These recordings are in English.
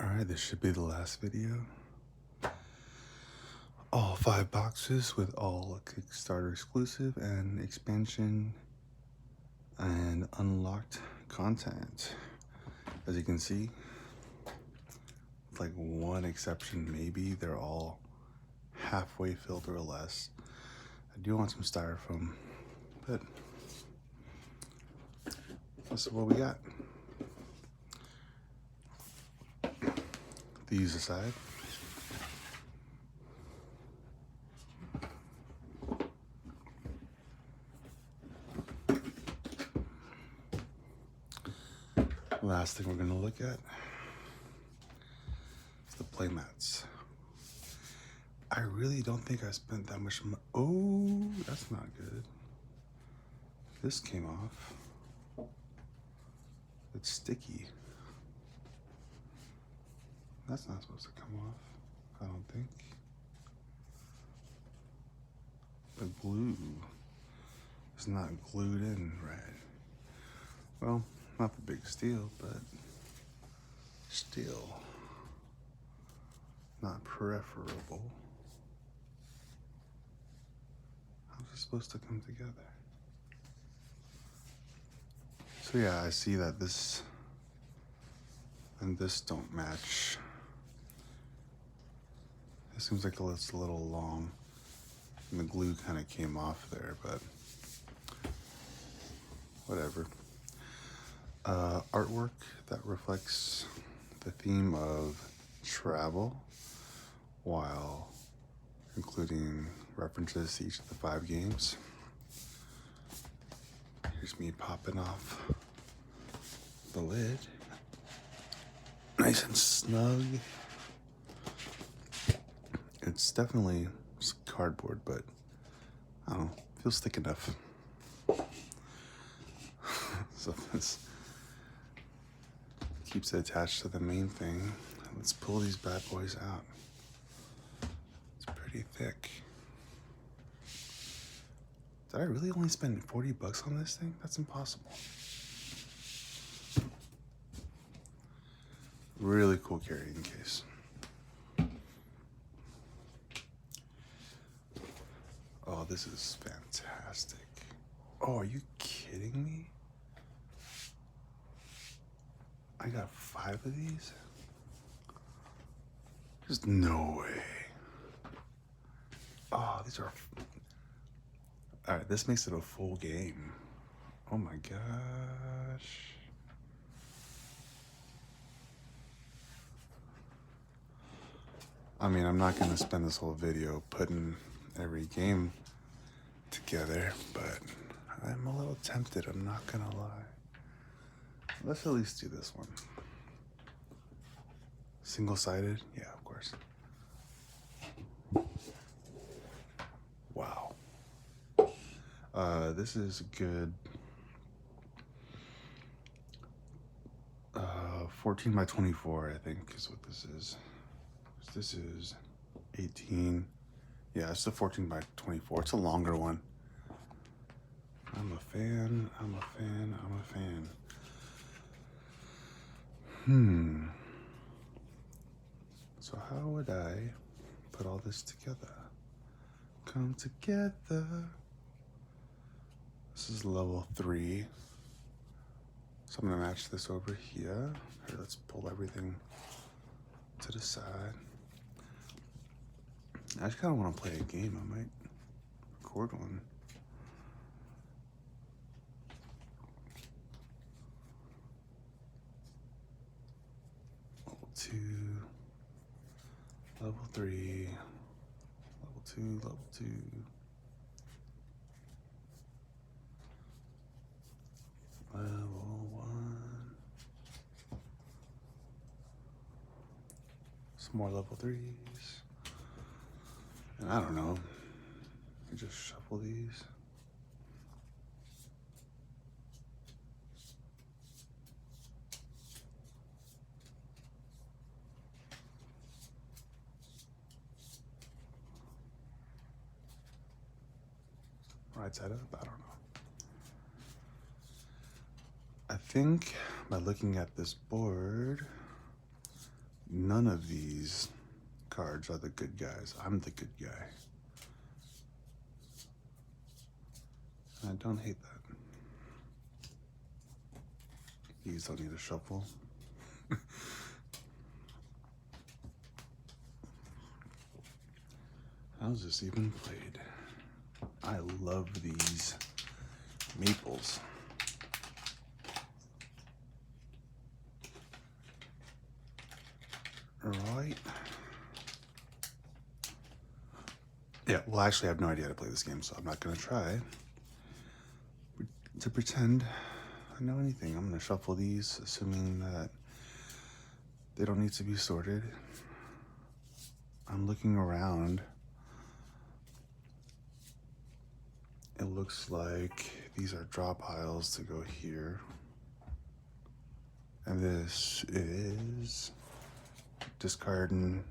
Alright, this should be the last video. All 5 boxes with all Kickstarter exclusive and expansion and unlocked content. As you can see, with like one exception maybe, they're all halfway filled or less. I do want some styrofoam, but this is what we got. These aside, last thing we're going to look at is the playmats. I really don't think I spent that much money. Oh, that's not good. This came off. It's sticky. That's not supposed to come off, I don't think. The glue is not glued in right. Well, not the big deal, but still not preferable. How's it supposed to come together? So yeah, I see that this and this don't match. It seems like it's a little long, and the glue kind of came off there, but whatever. Artwork that reflects the theme of travel while including references to each of the 5 games. Here's me popping off the lid. Nice and snug. It's definitely cardboard, but I don't know, feels thick enough. So this keeps it attached to the main thing. Let's pull these bad boys out. It's pretty thick. Did I really only spend 40 bucks on this thing? That's impossible. Really cool carrying case. Oh, this is fantastic. Oh, are you kidding me? I got 5 of these? There's no way. Oh, these are... Alright, this makes it a full game. Oh my gosh. I mean, I'm not gonna spend this whole video putting every game together, but I'm a little tempted, I'm not gonna lie. Let's at least do this one. Single-sided? Yeah, of course. Wow. This is a good 14 by 24, I think is what this is. This is 18. Yeah, it's a 14 by 24. It's a longer one. I'm a fan, I'm a fan, I'm a fan. So how would I put all this together? Come together. This is level 3. So I'm gonna match this over here. Here, let's pull everything to the side. I just kinda wanna play a game. I might record one. Level 2, level 3, level 2, level 2. Level 1. Some more level 3s. And I don't know. You just shuffle these. Right side up? I don't know. I think by looking at this board, none of these cards are the good guys. I'm the good guy. And I don't hate that. These don't need a shuffle. How's this even played? I love these maples. Right. Yeah, well, actually, I have no idea how to play this game, so I'm not going to try to pretend I know anything. I'm going to shuffle these, assuming that they don't need to be sorted. I'm looking around. It looks like these are draw piles to go here. And this is discard and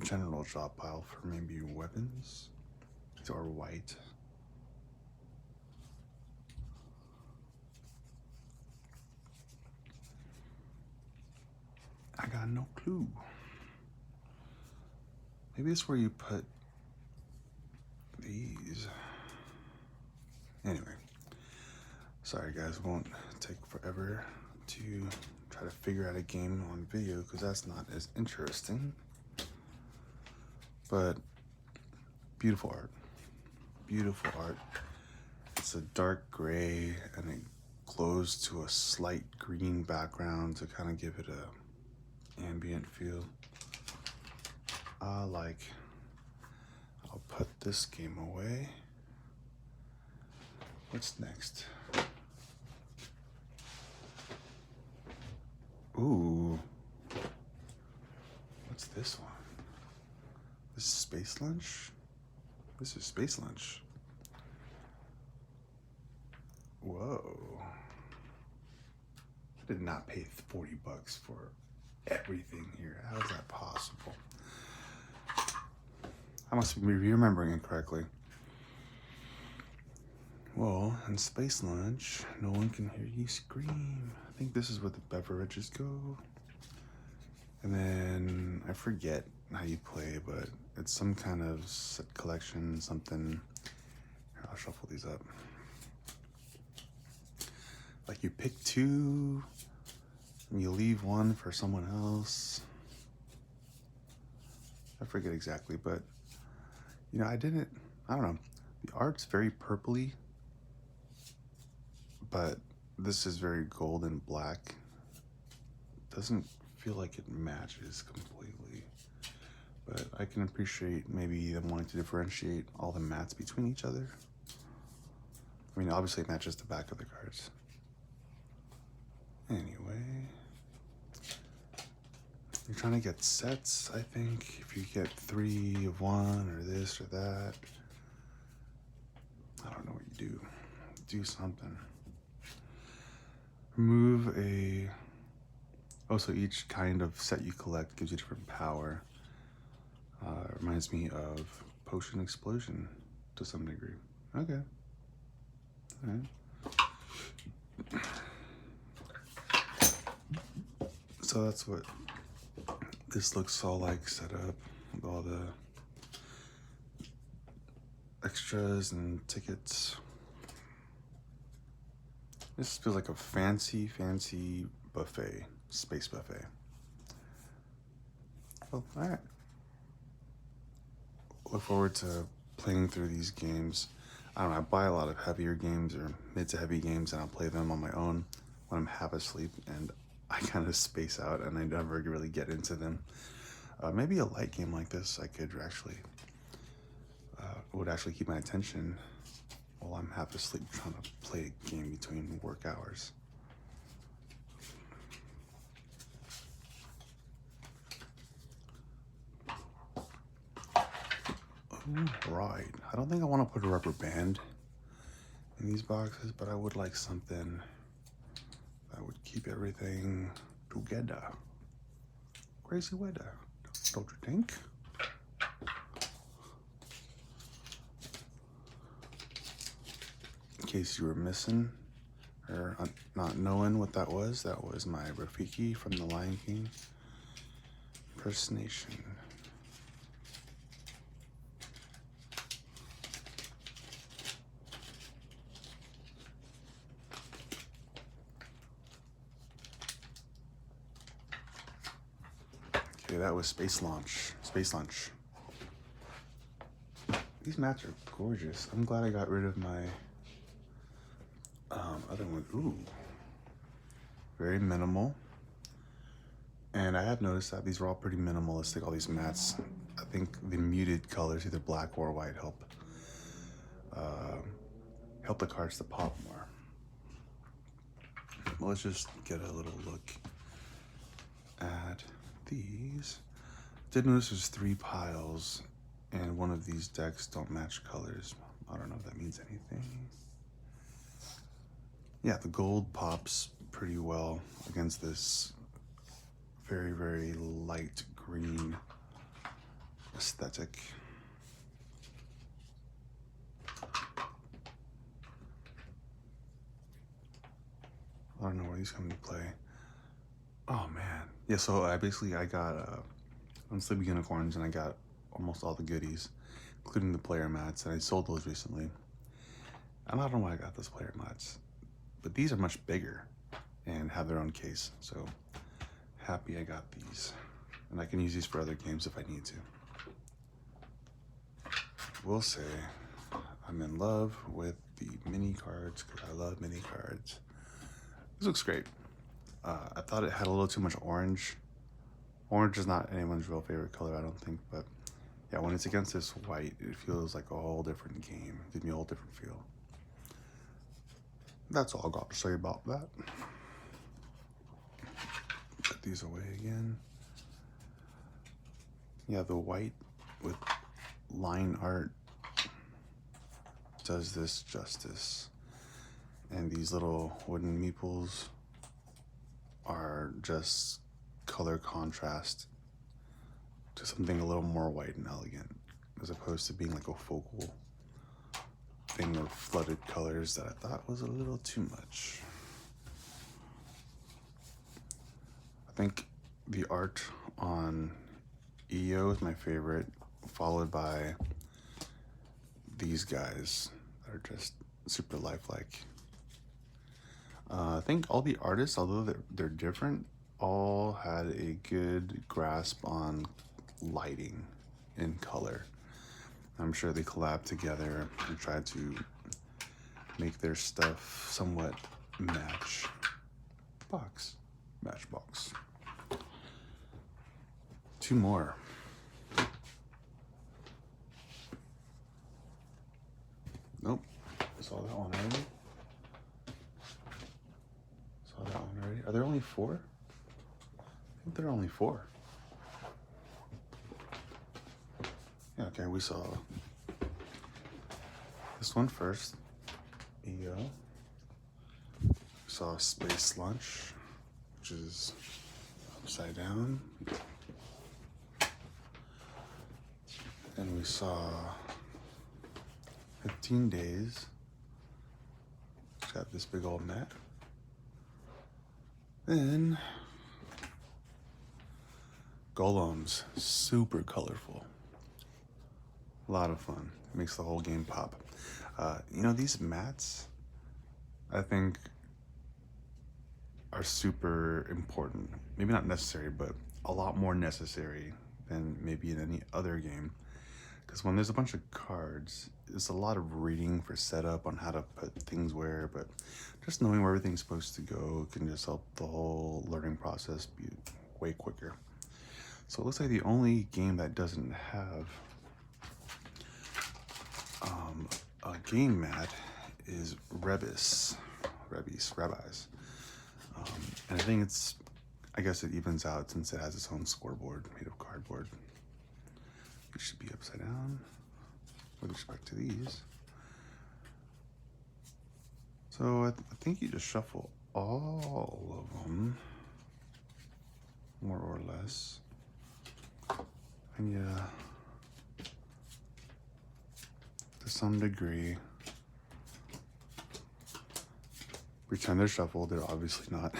general drop pile for maybe weapons. These are white. I got no clue. Maybe it's where you put these. Anyway, sorry guys, won't take forever to try to figure out a game on video because that's not as interesting. But beautiful art. Beautiful art. It's a dark gray and it glows to a slight green background to kind of give it a ambient feel. I'll put this game away. What's next? Ooh. What's this one? This is Space Lunch? This is Space Lunch. Whoa. I did not pay 40 bucks for everything here. How is that possible? I must be remembering it correctly. Well, in Space Lunch, no one can hear you scream. I think this is where the beverages go. And then I forget how you play, but it's some kind of set collection, something. Here, I'll shuffle these up. Like you pick two, and you leave one for someone else. I forget exactly, but you know, I don't know. The art's very purpley, but this is very gold and black. Doesn't feel like it matches completely, but I can appreciate maybe them wanting to differentiate all the mats between each other. I mean, obviously it matches the back of the cards. Anyway, you're trying to get sets, I think. If you get 3 of one or this or that, I don't know what you do. Do something. Remove a... Oh, so each kind of set you collect gives you different power. Reminds me of Potion Explosion to some degree. Okay. All right. So that's what this looks all like set up with all the extras and tickets. This feels like a fancy buffet, space buffet. Well, all right. Look forward to playing through these games. I don't know, I buy a lot of heavier games or mid to heavy games and I'll play them on my own when I'm half asleep and I kind of space out and I never really get into them. Maybe a light game like this I could actually, would actually keep my attention while I'm half asleep trying to play a game between work hours. Right. I don't think I want to put a rubber band in these boxes, but I would like something that would keep everything together. Crazy weather, don't you think? In case you were missing or not knowing what that was my Rafiki from The Lion King. Impersonation. Okay, that was Space Launch. Space Launch. These mats are gorgeous. I'm glad I got rid of my other one. Ooh. Very minimal. And I have noticed that these are all pretty minimalistic, all these mats. I think the muted colors, either black or white, help the cards to pop more. Well, let's just get a little look at these. Did notice there's 3 piles, and one of these decks don't match colors. I don't know if that means anything. Yeah, the gold pops pretty well against this very, very light green aesthetic. I don't know where these come into play. Oh man. Yeah, so I got Unsleepy Unicorns, and I got almost all the goodies, including the player mats, and I sold those recently. And I don't know why I got those player mats, but these are much bigger and have their own case, so happy I got these. And I can use these for other games if I need to. Will say I'm in love with the mini cards because I love mini cards. This looks great. I thought it had a little too much orange. Orange is not anyone's real favorite color, I don't think, but yeah, when it's against this white, it feels like a whole different game. It gives me a whole different feel. That's all I got to say about that. Put these away again. Yeah, the white with line art does this justice. And these little wooden meeples are just color contrast to something a little more white and elegant, as opposed to being like a focal thing of flooded colors that I thought was a little too much. I think the art on EO is my favorite, followed by these guys that are just super lifelike. I think all the artists, although they're different, all had a good grasp on lighting and color. I'm sure they collabed together and tried to make their stuff somewhat Matchbox. 2 more. Nope, saw that one already. Are there only 4? I think there are only 4. Yeah, okay, we saw this one first. EO. We saw Space Lunch, which is upside down. And we saw 15 Days. It's got this big old mat. Then Golems, super colorful. A lot of fun. Makes the whole game pop. You know, these mats, I think, are super important. Maybe not necessary, but a lot more necessary than maybe in any other game. Because when there's a bunch of cards, it's a lot of reading for setup on how to put things where, but just knowing where everything's supposed to go can just help the whole learning process be way quicker. So it looks like the only game that doesn't have a game mat is Rebus. And I think I guess it evens out since it has its own scoreboard made of cardboard. It should be upside down with respect to these. So I think you just shuffle all of them, more or less. And yeah, to some degree, pretend they're shuffled. They're obviously not.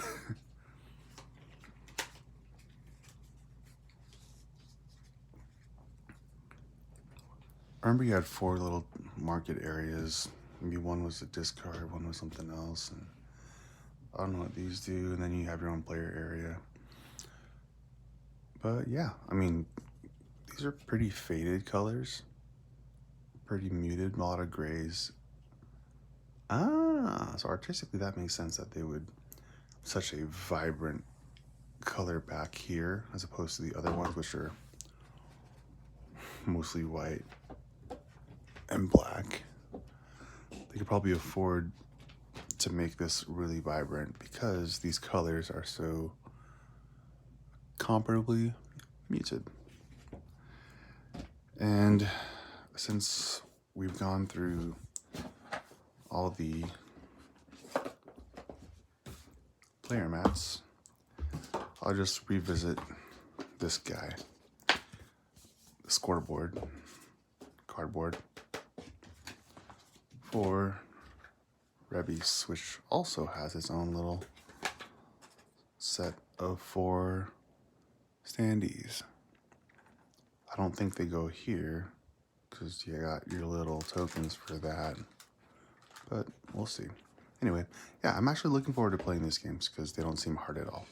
I remember you had 4 little market areas. Maybe one was a discard, one was something else, and I don't know what these do. And then you have your own player area. But yeah, I mean, these are pretty faded colors, pretty muted, a lot of grays. Ah, so artistically that makes sense that they would such a vibrant color back here as opposed to the other ones, which are mostly white and black. They could probably afford to make this really vibrant because these colors are so comparably muted. And since we've gone through all the player mats, I'll just revisit this guy, the scoreboard, cardboard, for Rebus, which also has its own little set of 4 standees. I don't think they go here because you got your little tokens for that, but we'll see. Anyway, yeah, I'm actually looking forward to playing these games because they don't seem hard at all.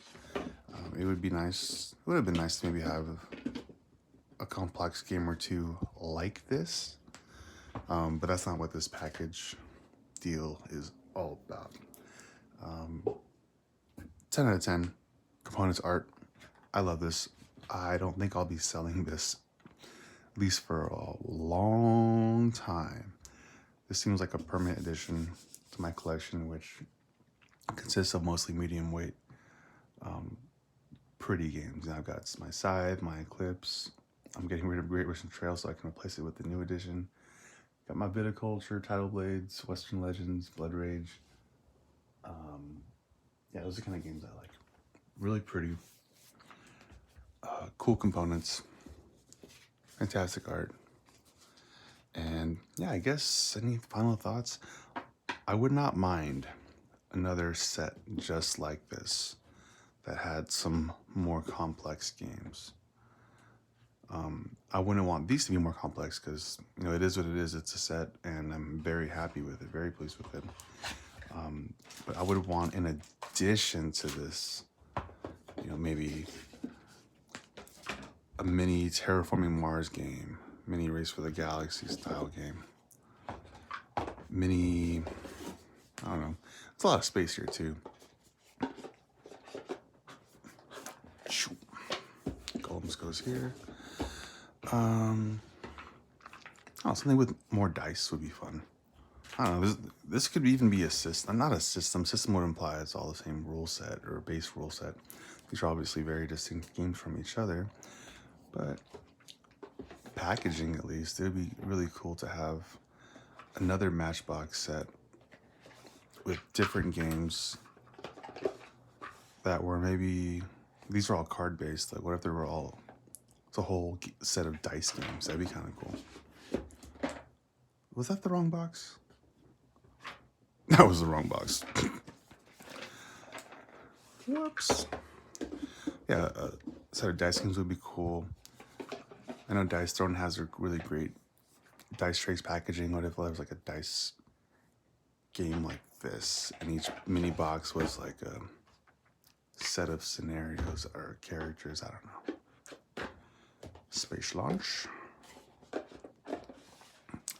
It would be nice. It would have been nice to maybe have a complex game or two like this, but that's not what this package deal is all about. 10 out of 10. Components art. I love this. I don't think I'll be selling this, at least for a long time. This seems like a permanent addition to my collection, which consists of mostly medium weight pretty games. Now I've got my Scythe, my Eclipse. I'm getting rid of Great Western Trail so I can replace it with the new edition. Got my Viticulture, Tidal Blades, Western Legends, Blood Rage. Yeah, those are the kind of games I like. Really pretty. Cool components. Fantastic art. And yeah, I guess any final thoughts? I would not mind another set just like this that had some more complex games. I wouldn't want these to be more complex because, you know, it is what it is. It's a set and I'm very happy with it, very pleased with it. But I would want, in addition to this, you know, maybe a mini Terraforming Mars game, mini Race for the Galaxy style game, mini, I don't know, it's a lot of space here too. Golems goes here. Oh, something with more dice would be fun. I don't know, this could even be a system. Not a system. System would imply it's all the same rule set or base rule set. These are obviously very distinct games from each other, but packaging at least, it would be really cool to have another Matchbox set with different games that were maybe, these are all card based. Like what if they were all, it's a whole set of dice games? That'd be kind of cool. Was that the wrong box? That was the wrong box. Whoops. Yeah, a set of dice games would be cool. I know Dice Throne has a really great dice trace packaging. What if there was like a dice game like this, and each mini box was like a set of scenarios or characters? I don't know. Space launch.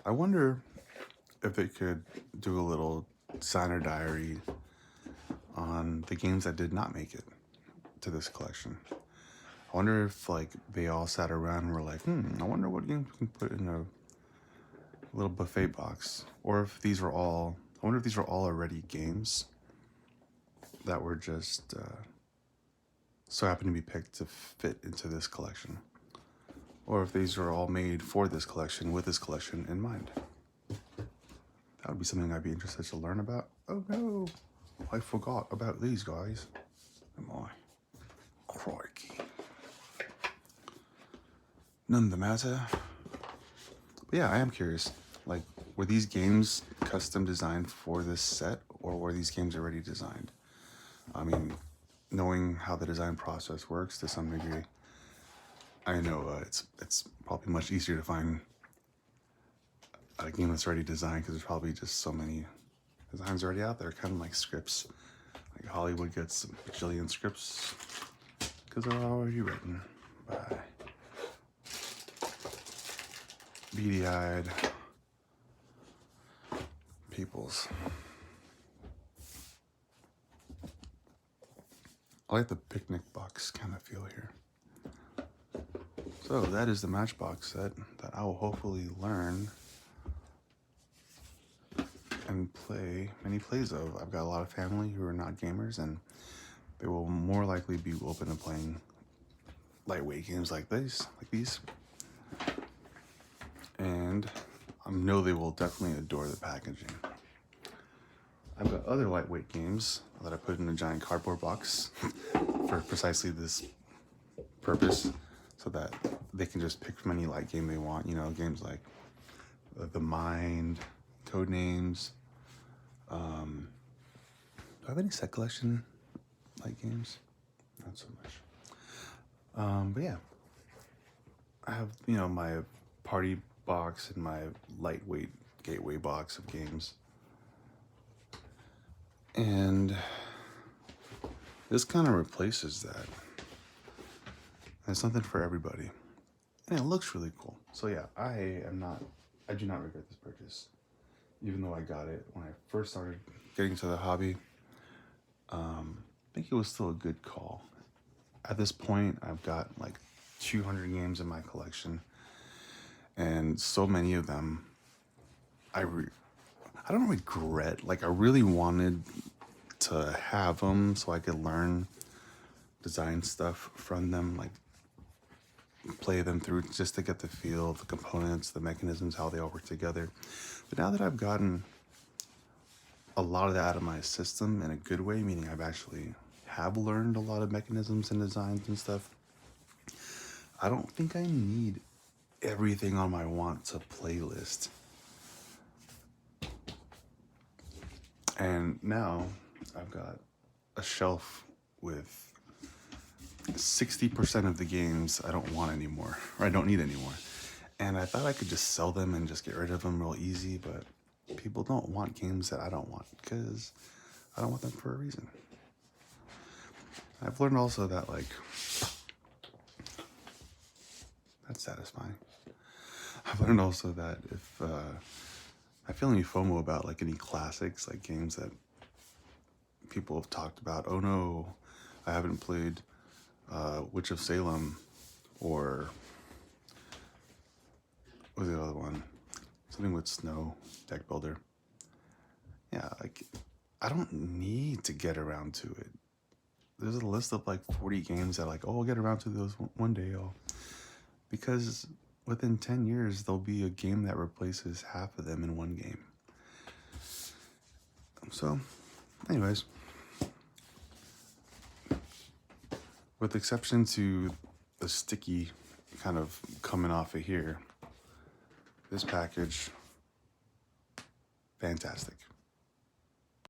I wonder if they could do a little designer diary on the games that did not make it to this collection. I wonder if like they all sat around and were like, I wonder what games we can put in a little buffet box. Or if these were all, I wonder if these were all already games that were just so happened to be picked to fit into this collection. Or if these were all made for this collection with this collection in mind. That would be something I'd be interested to learn about. Oh no, I forgot about these guys. Am I? Crikey. None the matter. But yeah, I am curious. Like, were these games custom designed for this set, or were these games already designed? I mean, knowing how the design process works to some degree, I know it's probably much easier to find a game that's already designed, because there's probably just so many designs already out there, kind of like scripts. Like Hollywood gets a bajillion scripts because they're already written by beady-eyed peoples. I like the picnic box kind of feel here. So that is the Matchbox set that I will hopefully learn and play many plays of. I've got a lot of family who are not gamers, and they will more likely be open to playing lightweight games like these. And I know they will definitely adore the packaging. I've got other lightweight games that I put in a giant cardboard box for precisely this purpose, so that they can just pick from any light game they want. You know, games like The Mind, Codenames. Do I have any set collection light games? Not so much. But yeah, I have, you know, my party box and my lightweight gateway box of games. And this kind of replaces that. There's something for everybody. And it looks really cool. So yeah, I do not regret this purchase. Even though I got it when I first started getting into the hobby, I think it was still a good call. At this point, I've got like 200 games in my collection, and so many of them I don't regret. Like, I really wanted to have them so I could learn design stuff from them, like play them through just to get the feel of the components, the mechanisms, how they all work together. But now that I've gotten a lot of that out of my system in a good way, meaning I've actually have learned a lot of mechanisms and designs and stuff, I don't think I need everything on my want to playlist. And now I've got a shelf with 60% of the games I don't want anymore, or I don't need anymore. And I thought I could just sell them and just get rid of them real easy, but people don't want games that I don't want because I don't want them for a reason. I've learned also that, like, that's satisfying. I've learned also that if I feel any FOMO about like any classics, like games that people have talked about. Oh no, I haven't played Witch of Salem, or what was the other one? Something with snow, deck builder. Yeah, like, I don't need to get around to it. There's a list of like 40 games that, like, oh, I'll get around to those one day, because within 10 years, there'll be a game that replaces half of them in one game. So, anyways, with exception to the sticky kind of coming off of here, this package, fantastic.